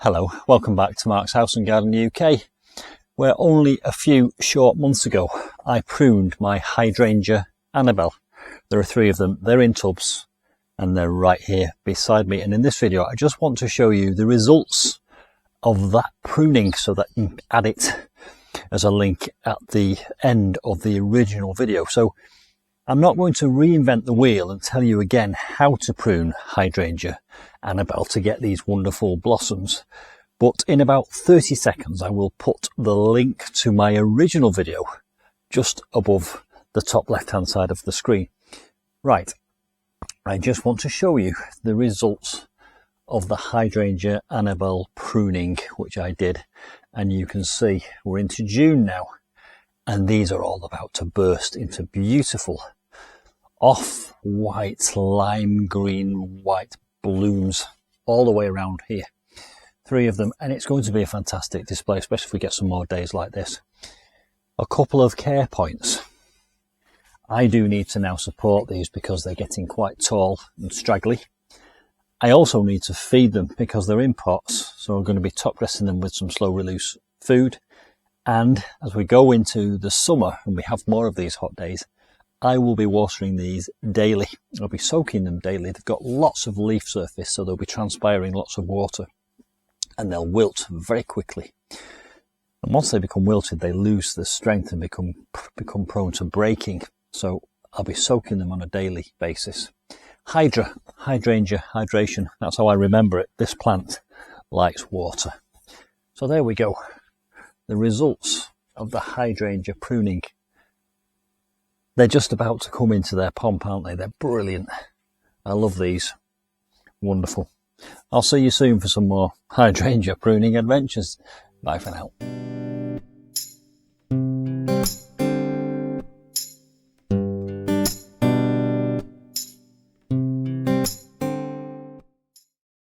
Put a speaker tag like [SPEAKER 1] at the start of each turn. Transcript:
[SPEAKER 1] Hello, welcome back to Mark's House and Garden UK, where only a few short months ago I pruned my Hydrangea Annabelle. There are three of them, they're in tubs and they're right here beside me, and in this video I just want to show you the results of that pruning so that you can add it as a link at the end of the original video. So I'm not going to reinvent the wheel and tell you again how to prune Hydrangea Annabelle to get these wonderful blossoms, but in about 30 seconds I will put the link to my original video just above the top left hand side of the screen. Right, I just want to show you the results of the Hydrangea Annabelle pruning which I did, and you can see we're into June now and these are all about to burst into beautiful off-white, lime green, white blooms all the way around here. Three of them, and it's going to be a fantastic display, especially if we get some more days like this. A couple of care points. I do need to now support these because they're getting quite tall and straggly. I also need to feed them because they're in pots, so I'm going to be top dressing them with some slow release food. And as we go into the summer and we have more of these hot days, I will be watering these daily. I'll be soaking them daily. They've got lots of leaf surface, so they'll be transpiring lots of water and they'll wilt very quickly. And once they become wilted, they lose their strength and become prone to breaking. So I'll be soaking them on a daily basis. Hydrangea, hydration. That's how I remember it. This plant likes water. So there we go. The results of the hydrangea pruning. They're just about to come into their pomp, aren't they? They're brilliant. I love these. Wonderful. I'll see you soon for some more hydrangea pruning adventures. Bye for now.